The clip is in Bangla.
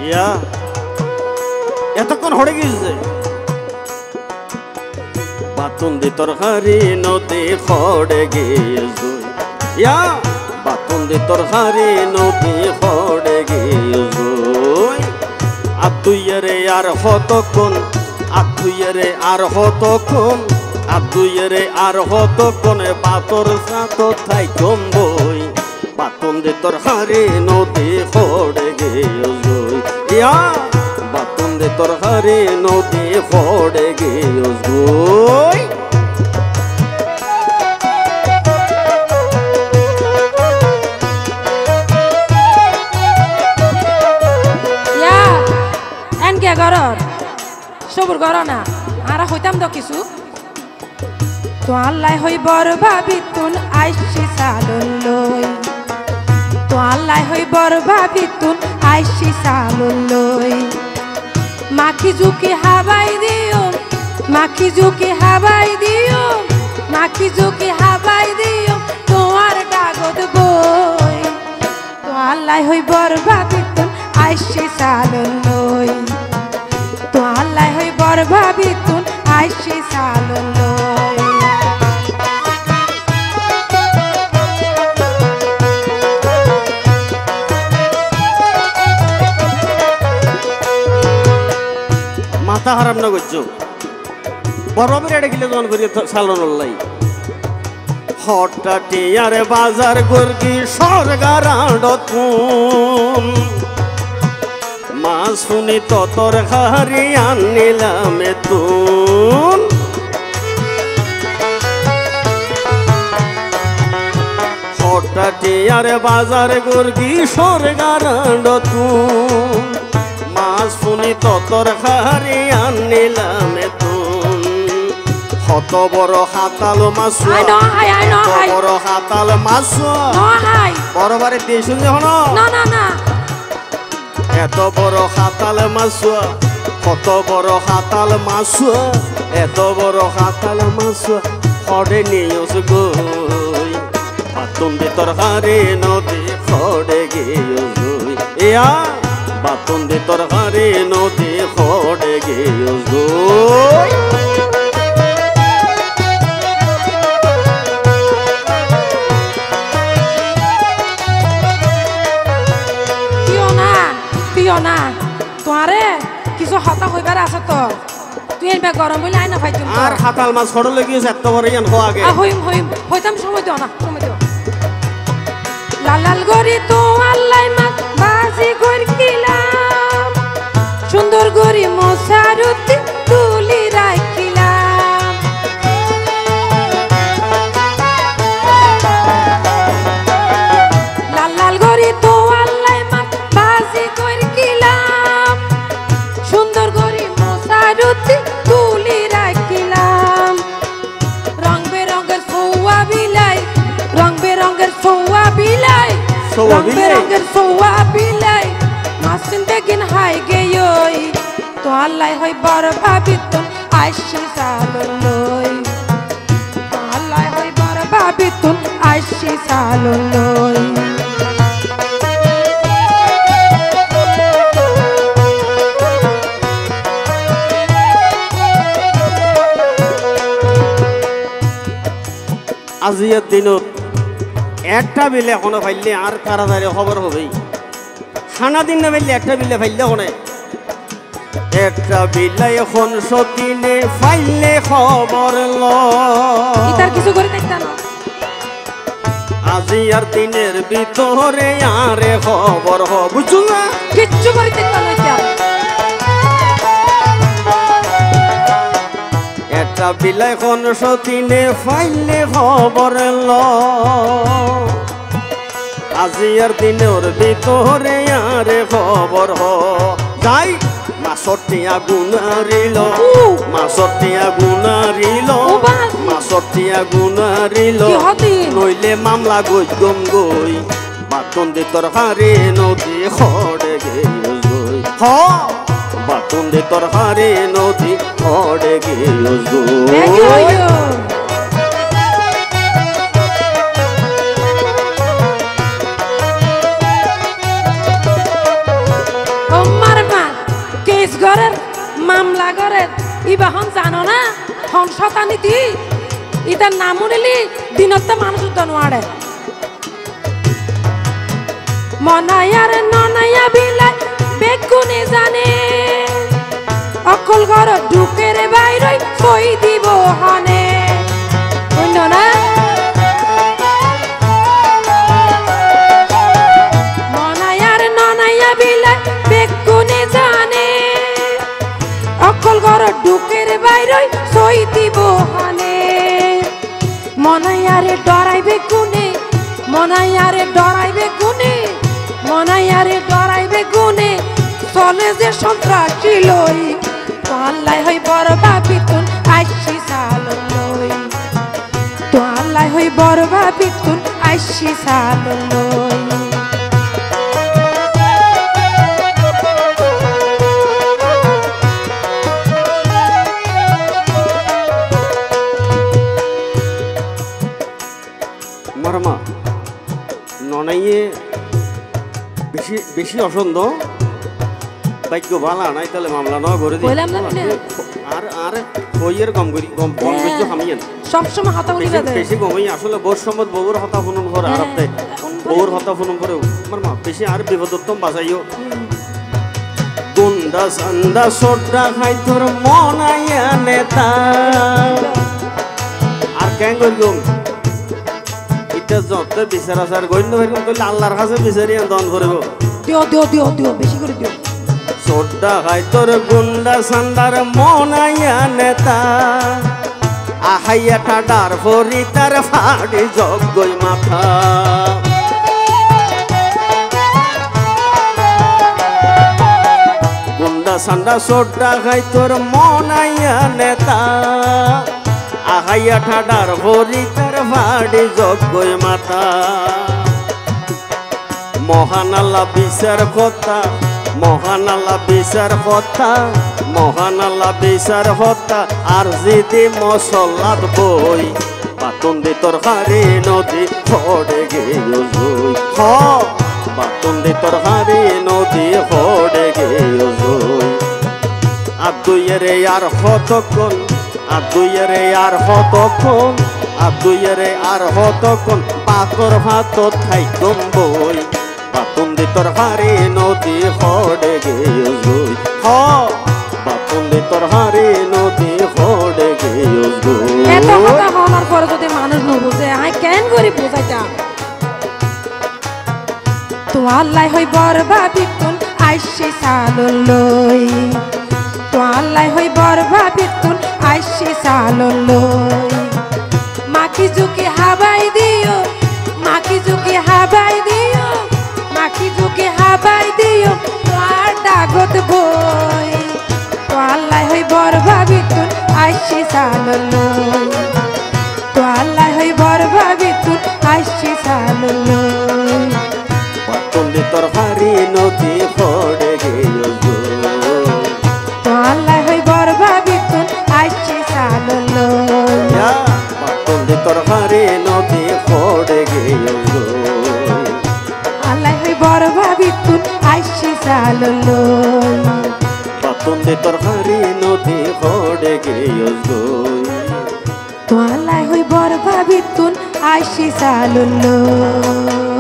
ইয়া এতক্ষণ হড়ে গিয়েছে বাতুন দি তরকারি নদী ফড়ে গিয়েছে ইয়া বাতুন দি তরকারি নদী ফড়ে গিয়েছে আব্দুইয়ারে আর হতক্ষণ আব্দুইয়ারে আর হতক্ষণ আব্দুইয়ারে আর হতক্ষণে বাতর সাত থাই কম্বই বাতুন দি তরকারি নদী ফড়ে গিয়েছে ইয়া বাতুন দি তরকারি নদী ফড়ে গিয়েছে ঘর সবুর ঘর না আর হইতাম তো কিছু তো আল্লাহ হই বড় ভাবি তুন আইসি সালন লই তো আল্লাহ হই বড় ভাবি তুন আইসি সালন লই মাখি ঝুঁকি হাবাই দিও মাখি ঝুঁকি হাবাই দিও মাখি ঝুঁকি হাবাই দিও তোমার কাগজ বই তো আল্লাহ হই বড় ভাবি তুন আইসি সালন লই তো আল্লাহ হই বড় ভাবি তুন আইসি সালন লই মাথা হারাম না করছো বড় বেড়ে গেলে জন করি সালন লাই হঠাৎ আরে বাজার গর্গি সরগারাড তুন মা শুনি তোর হারি আনিলাম তুন হঠাৎ আরে বাজার গর্গি সরগারাড তুন মা শুনি তোর হারি আনিলাম তুন কত বড় হাতাল মাছ বড় হাতাল মাছ বড় বাড়ি দিয়ে শুনছে হন না এত বড় হাতাল মাছ কত বড় হাতাল মাছ এত বড় হাতাল মাছ খড়ে নিয়েছ গই বাতুন দি তরকারি নদী খড়ে গিয়েছ ইয়া বাতুন দি তরকারি নদী খড়ে গিয়েছ গই না তোমারে কিছু হতা হইবার আছে তো তুই এনবে গরম হইলে আইনা পাইতুম আর হাতাল মাছ খড় লাগিয়েছে এত বড় ইয়ান হো আগে হইম হইতাম সময় দিও না সময় দিও লাল গরি তো আল্লাহ মাছ বাজি গরকিলাম সুন্দর গরি মশারুতি তুলি রাখিলাম লাল গরি তো আল্লাহ মাছ বাজি গরকিলাম সুন্দর গরি মশারুতি তুলি রাখিলাম রং বেরঙের সৌয়া বিলাই রং বেরঙের সৌয়া বিলাই রং বেরঙের সৌয়া বিলাই মাসিন বেগিন হাই গেয়ই তো আল্লাহ হই বড় ভাবি তুন আইসি সালন লই তো আল্লাহ হই বড় ভাবি তুন আইসি সালন লই আজিয়ার দিনত একটা বিলে এখনো ফাইলে আর তাড়াতাড়ি খবর হবেই খানা দিন না ফাইলে একটা বিলে ফাইলে ওখানে একটা বিলে এখন সতিনে ফাইলে খবর ইতার কিছু করে দেখতা না আজিয়ার দিনের ভিতরে আরে খবর বুঝছো না কিচ্ছু করে দেখতা না একটা বিলে এখন সতিনে ফাইলে খবর আজিয়ার দিনের ভিতরে আরে খবর যাই মাছটিয়া গুনারিল মাছটিয়া গুনারিল মাছটিয়া গুনারিল নইলে মামলা গই গম গই বাতুন দি তরকারি নদী খড়ে গই হ বাতুন দি তরকারি নদী খড়ে গই আল্লাহ করে ইবাহন জানো না হন শতানিতি ইতার নাম উনিলি দিনত মানুষ উদ্যান মনায়ার ননায়া বিলাই বেগুনে জানে অকল ঘর ঢুকের বাইরে কই দিব হনে বুঝল না মনায়ার ননায়া বিলাই বেগুনে জানে অকল ঘর ঢুকের বাইরে কই দিব হনে মনায়ারে ডরাইবে গুনে মনায়ারে ডরাইবে গুনে মনায়ারে ডরাইবে গুনে চলে যে সন্ত্রাসী লই তো আল্লাহ হই বড় ভাবিতুন আইসি সালন লই তো আল্লাহ হই বড় ভাবিতুন আইসি সালন লই মারমা ননাইয়ে বেশি বেশি অসন্দ ভাগ্য ভালা নাই তাহলে মামলা ন করে দিই বললাম না মানে আর আর কইয়ের কম করি কম কম কিছু হামিয়েন সব সময় হাতা উলি বাদে বেশি কমই আসলে বোর সম্মত বউর হতা ফোন করে আর আপনি বউর হতা ফোন করে মারমা বেশি আর বিপদত্তম বাঁচাইও গুন্ডা সান্ডা সোডা খাই তোর মনাইয়া নেতা আর কেন করি এটা যত বিচার আসার গণ্য এরকম করলে আল্লাহর কাছে বিচারি দন করব দিও দিও দিও দিও বেশি করে দিও সোডা খাই তোর গুন্ডা সান্ডার মনাইয়া নেতা আহাইয়া ঠাডার ভরি তার ফাড়ি জগই মাথা গুন্ডা সান্ডা সোডা খাই তোর মনাইয়া নেতা আহাইয়া ঠাডার ভরি তার ফাড়ি জগই মাথা মহান আল্লাহ বিচার কথা মহান আল্লাহ বিচার কথা মহান আল্লাহ বিচার কথা আর যদি মশলাত বই বাতন দি তোর হারে নদী ফড়ে গেল জুই হ বাতন দি তোর হারে নদী ফড়ে গেল জুই আর দুইয়েরে আর হতক্ষণ আর দুইয়েরে আর হতক্ষণ আর দুইয়েরে আর হতক্ষণ পাতর ভাত খাইতম বই বাতন দি তোর হারে নদী ফড়ে গেল জুই হ বাতন দি তোর হারে নদী ফড়ে গেল জুই এত কথা হওয়ার পরে যদি মানুষ ন বুঝে আই কেন করি বুঝাইতা তো আল্লাহ হই বড় ভাবিতুন আইসি সালন লই তো আল্লাহ হই বড় ভাবিতুন আইসি সালন লই মাকি জুকি হাবাই দিও মাকি জুকি হাবাই দিও মাকি জুকি হাবাই দিও আর ডাগত বই তো আল্লাহ হই বড় ভাবিতুন আইসি সালন লই তো আল্লাহ হই বড় ভাবিতুন আইসি সালন লই বাতন দি তোর হারে নদী ফড়ে গেল জুই তো আল্লাহ হই বড় ভাবিতুন আইসি সালন লই বাতন দি তোর হারে নদী ফড়ে গেল জুই আল্লাহ হই বড় ভাবিতুন আইসি সালন লই বাতন দি তোর হারে নদী ফড়ে গেল জুই তো আল্লাহ হই বড় ভাবিতুন আইসি সালন লই